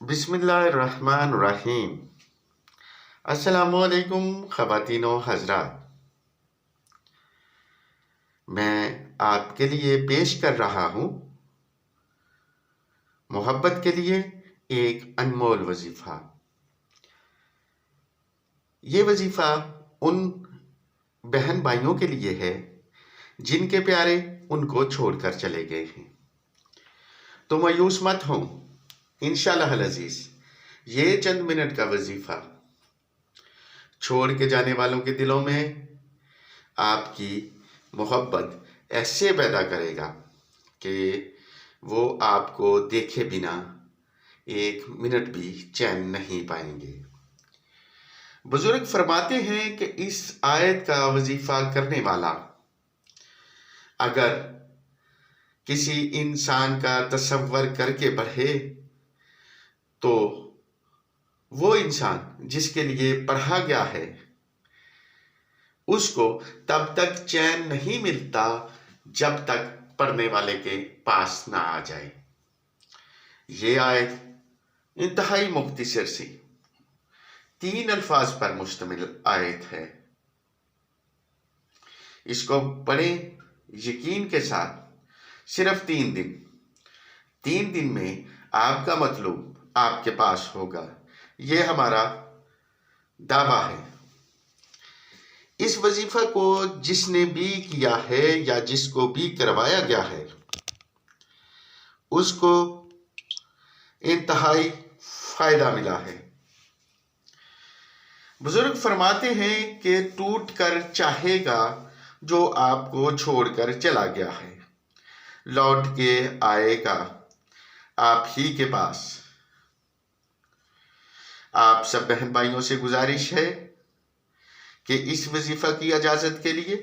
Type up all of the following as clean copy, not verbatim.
बिस्मिल्लाहिर्रहमानिर्रहीम। अस्सलामुअलैकुम ख़वातीन व हज़रात। मैं आपके लिए पेश कर रहा हूँ मोहब्बत के लिए एक अनमोल वजीफ़ा। ये वजीफ़ा उन बहन भाइयों के लिए है जिनके प्यारे उनको छोड़कर चले गए हैं। तो मायूस मत हो, इंशाअल्लाह अज़ीज़ ये चंद मिनट का वजीफ़ा छोड़ के जाने वालों के दिलों में आपकी मोहब्बत ऐसे पैदा करेगा कि वो आपको देखे बिना एक मिनट भी चैन नहीं पाएंगे। बुजुर्ग फरमाते हैं कि इस आयत का वजीफा करने वाला अगर किसी इंसान का तसव्वुर करके बढ़े तो वो इंसान जिसके लिए पढ़ा गया है उसको तब तक चैन नहीं मिलता जब तक पढ़ने वाले के पास ना आ जाए। ये आयत इंतहाई मुख्तसर सी 3 अल्फाज पर मुश्तमिल आयत है। इसको पढ़ें यकीन के साथ। सिर्फ 3 दिन में आपका मतलूब आपके पास होगा। ये हमारा दावा है। इस वजीफा को जिसने भी किया है या जिसको भी करवाया गया है उसको इंतहाई फायदा मिला है। बुजुर्ग फरमाते हैं कि टूट कर चाहेगा जो आपको छोड़कर चला गया है, लौट के आएगा आप ही के पास। आप सब बहन भाइयों से गुजारिश है कि इस वजीफा की इजाजत के लिए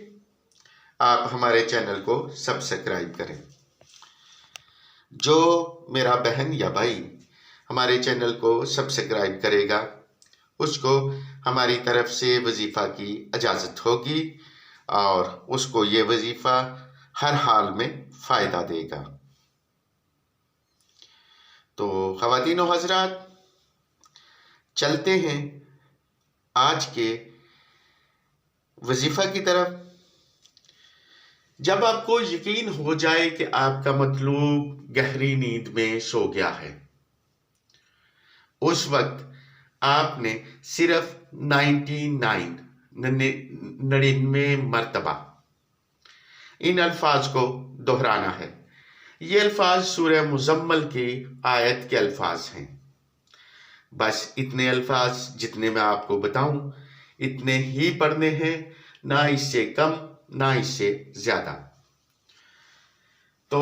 आप हमारे चैनल को सब्सक्राइब करें। जो मेरा बहन या भाई हमारे चैनल को सब्सक्राइब करेगा उसको हमारी तरफ से वजीफा की इजाजत होगी और उसको ये वजीफा हर हाल में फायदा देगा। तो ख़वातीन व हज़रात, चलते हैं आज के वजीफा की तरफ। जब आपको यकीन हो जाए कि आपका मतलूब गहरी नींद में सो गया है, उस वक्त आपने सिर्फ 99 मरतबा इन अल्फाज को दोहराना है। ये अल्फाज सूरह मुज़म्मल की आयत के अल्फाज हैं। बस इतने अल्फाज जितने मैं आपको बताऊं इतने ही पढ़ने हैं, ना इससे कम ना इससे ज्यादा। तो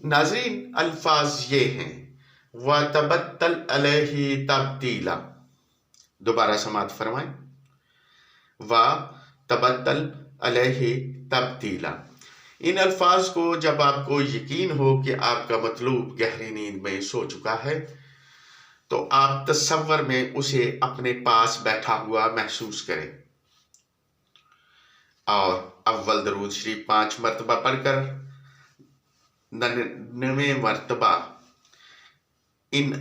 नाज़रीन, अल्फाज ये हैं, व तबत्तल अलैहि तब्दीला। दोबारा समात फरमाएं, व तबत्तल अलैहि तब्दीला। इन अल्फाज को जब आपको यकीन हो कि आपका मतलूब गहरी नींद में सो चुका है तो आप तसव्वुर में उसे अपने पास बैठा हुआ महसूस करें और अव्वल दरूद शरीफ 5 मरतबा पढ़कर 99 मरतबा इन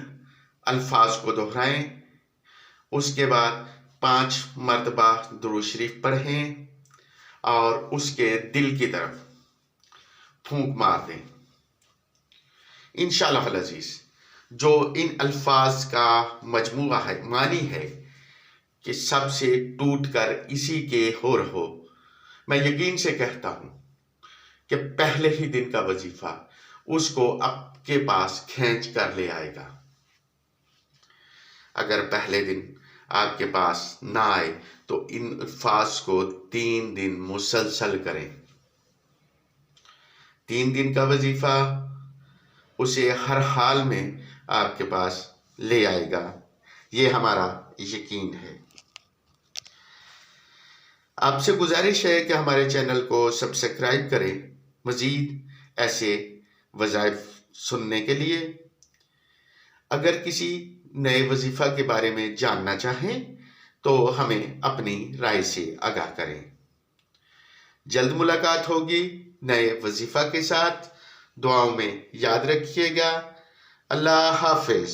अल्फाज को दोहराएं। उसके बाद 5 मरतबा दरूद शरीफ पढ़ें और उसके दिल की तरफ फूंक मार दें। इंशाअल्लाह अज़ीज़ जो इन अल्फाज का मजमूआ है, मानी है कि सबसे टूट कर इसी के हो रहो, मैं यकीन से कहता हूं कि पहले ही दिन का वजीफा उसको आपके पास खींच कर ले आएगा। अगर पहले दिन आपके पास ना आए तो इन अल्फाज को 3 दिन मुसलसल करें। 3 दिन का वजीफा उसे हर हाल में आपके पास ले आएगा। ये हमारा यकीन है। आपसे गुजारिश है कि हमारे चैनल को सब्सक्राइब करें मजीद ऐसे वज़ाइफ सुनने के लिए। अगर किसी नए वजीफा के बारे में जानना चाहें तो हमें अपनी राय से आगाह करें। जल्द मुलाकात होगी नए वजीफा के साथ। दुआओं में याद रखिएगा। अल्लाह हाफिज।